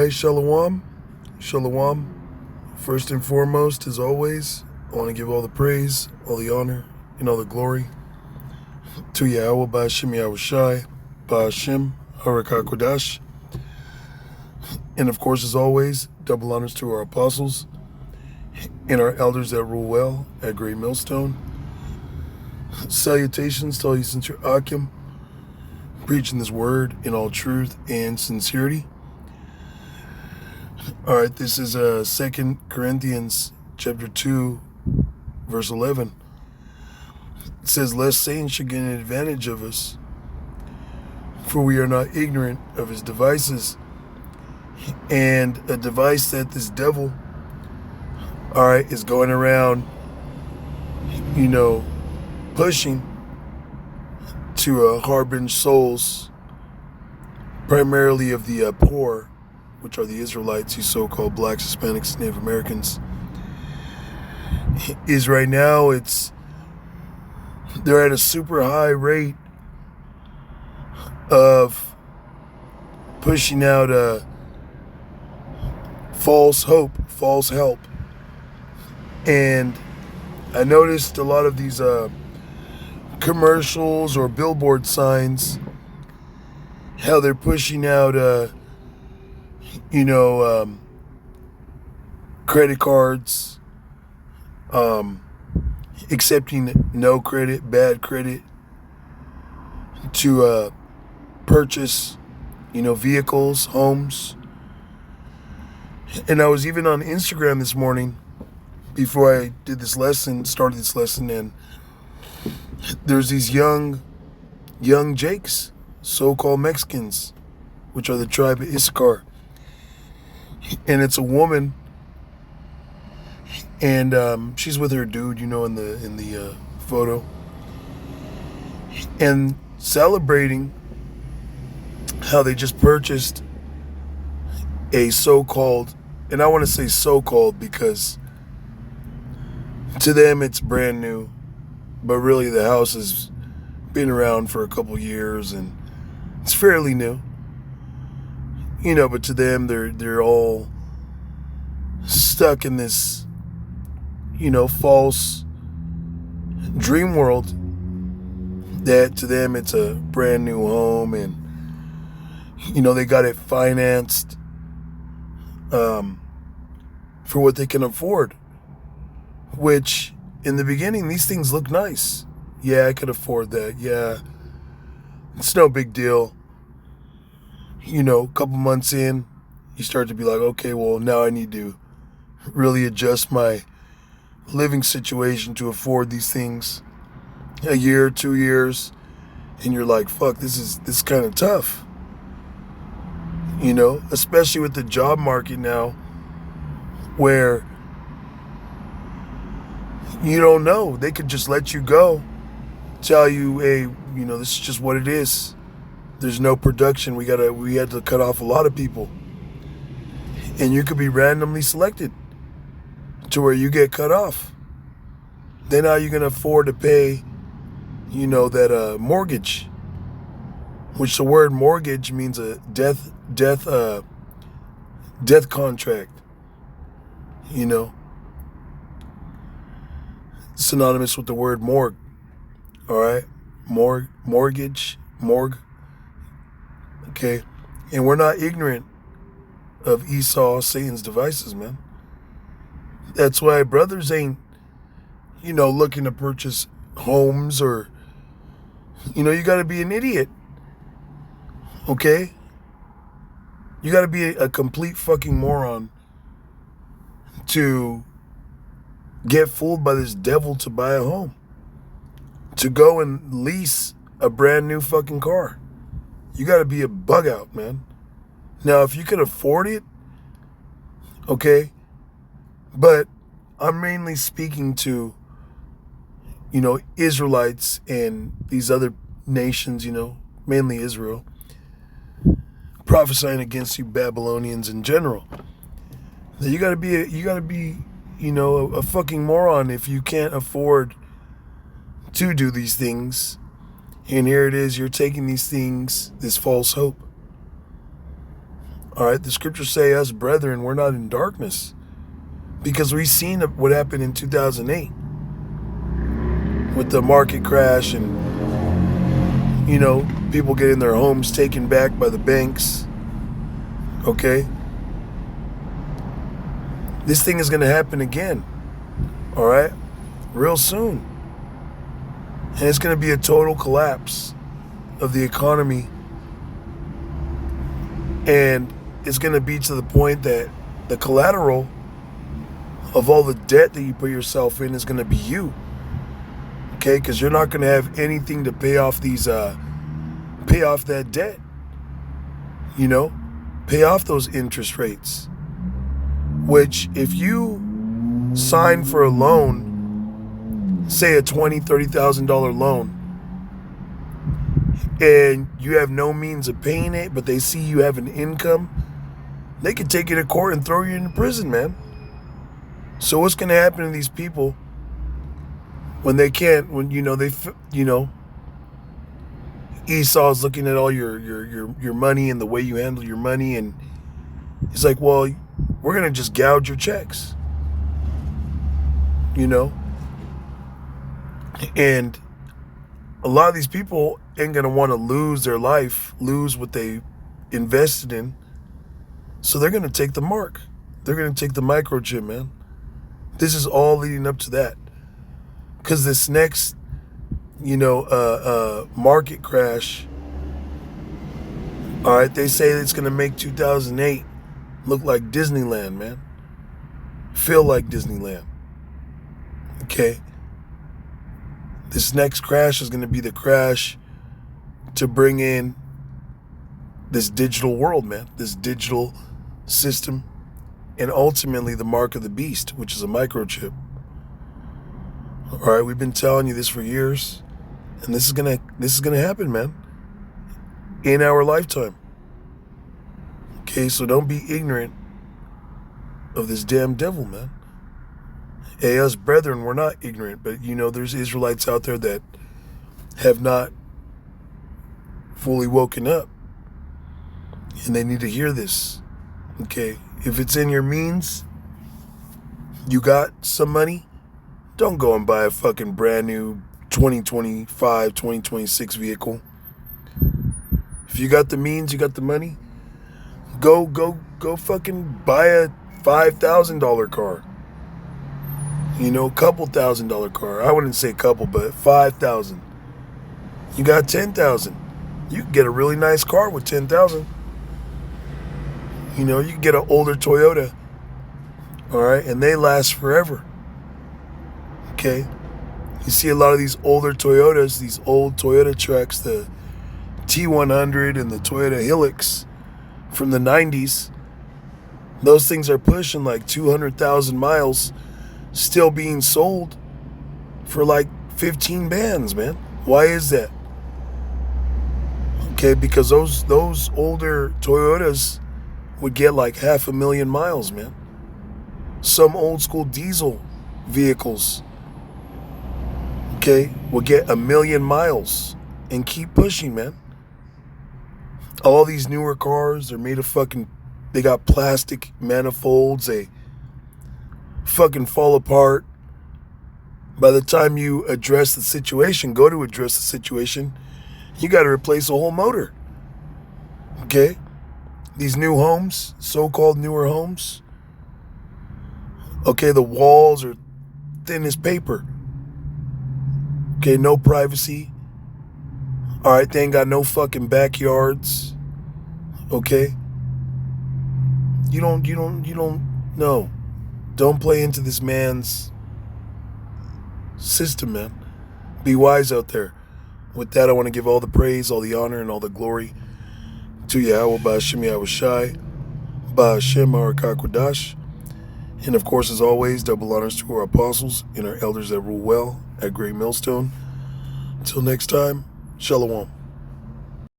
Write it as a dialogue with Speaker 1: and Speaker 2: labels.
Speaker 1: right, Shalom. Shalom. First and foremost, as always, I want to give all the praise, all the honor, and all the glory to Yahweh Ba'ashem Yahushai, Ba'ashem Harakakodash. And of course, as always, double honors to our apostles and our elders that rule well at Great Millstone. Salutations to all you sincere Akim, preaching this word in all truth and sincerity. All right, this is 2 Corinthians chapter 2, verse 11. It says, lest Satan should gain an advantage of us, for we are not ignorant of his devices. And a device that this devil, all right, is going around, pushing to harbin souls, primarily of the poor, which are the Israelites, these so-called blacks, Hispanics, Native Americans, is right now they're at a super high rate of pushing out false hope, false help. And I noticed a lot of these commercials or billboard signs, how they're pushing out credit cards, accepting no credit, bad credit to purchase, vehicles, homes. And I was even on Instagram this morning before I started this lesson, and there's these young Jakes, so-called Mexicans, which are the tribe of Issachar. And it's a woman, and she's with her dude, in the photo, and celebrating how they just purchased a so-called, and I want to say so-called because to them it's brand new, but really the house has been around for a couple years and it's fairly new. But to them, they're all stuck in this, false dream world that to them it's a brand new home, and, they got it financed for what they can afford, which in the beginning, these things look nice. Yeah, I could afford that. Yeah, it's no big deal. A couple months in, you start to be like, okay, well, now I need to really adjust my living situation to afford these things. A year, 2 years, and you're like, fuck, this is kind of tough. Especially with the job market now, where you don't know. They could just let you go, tell you, hey, this is just what it is. There's no production. We had to cut off a lot of people. And you could be randomly selected to where you get cut off. Then how are you going to afford to pay, that mortgage? Which the word mortgage means a death contract. Synonymous with the word morgue. All right? Mortgage. Okay? And we're not ignorant of Esau, Satan's devices, man. That's why brothers ain't, looking to purchase homes or, you got to be an idiot. Okay? You got to be a complete fucking moron to get fooled by this devil to buy a home. To go and lease a brand new fucking car. You got to be a bug out, man. Now, if you can afford it, okay, but I'm mainly speaking to, Israelites and these other nations, mainly Israel, prophesying against you Babylonians in general. You got to be, a fucking moron if you can't afford to do these things. And here it is, you're taking these things, this false hope, All right, the scriptures say us brethren, we're not in darkness, because we've seen what happened in 2008 with the market crash and, people getting their homes taken back by the banks. Okay? This thing is going to happen again. All right? Real soon. And it's going to be a total collapse of the economy. And it's going to be to the point that the collateral of all the debt that you put yourself in is going to be you. Okay? Because you're not going to have anything to pay off pay off that debt. Pay off those interest rates. Which, if you sign for a loan, say a $20,000, $30,000 loan, and you have no means of paying it, but they see you have an income, they could take you to court and throw you in prison, man. So what's going to happen to these people when they can't, Esau's looking at all your money and the way you handle your money, and he's like, well, we're going to just gouge your checks. And a lot of these people ain't going to want to lose their life, lose what they invested in. So they're going to take the mark. They're going to take the microchip, man. This is all leading up to that. Because this next, market crash, all right, they say it's going to make 2008 look like Disneyland, man. Feel like Disneyland. Okay? This next crash is going to be the crash to bring in this digital world, man. This digital system. And ultimately the mark of the beast, which is a microchip. All right, we've been telling you this for years. And this is gonna happen, man. In our lifetime. Okay, so don't be ignorant of this damn devil, man. Hey, us brethren, we're not ignorant, but there's Israelites out there that have not fully woken up. And they need to hear this. Okay, if it's in your means, you got some money, don't go and buy a fucking brand new 2025, 2026 vehicle. If you got the means, you got the money, go fucking buy a $5,000 car. Couple $1,000 car. I wouldn't say couple, but 5,000. You got 10,000. You can get a really nice car with 10,000. You can get an older Toyota. All right, and they last forever. Okay? You see a lot of these older Toyotas, these old Toyota trucks, the T100 and the Toyota Hilux from the 90s. Those things are pushing like 200,000 miles, still being sold for like 15 bands, man. Why is that? Okay, because those older Toyotas would get like 500,000 miles, man. Some old school diesel vehicles, okay, will get 1,000,000 miles and keep pushing, man. All these newer cars, they're made of they got plastic manifolds, they fucking fall apart. By the time you go to address the situation, you got to replace a whole motor. Okay? These new homes, so-called newer homes, okay, the walls are thin as paper. Okay, no privacy. All right, they ain't got no fucking backyards. Okay? You don't know. Don't play into this man's system, man. Be wise out there. With that, I want to give all the praise, all the honor, and all the glory to Yahweh Ba'Shem Yahweh Shai, Ba'Shem Harakakwadash. And of course, as always, double honors to our apostles and our elders that rule well at Great Millstone. Until next time, Shalom.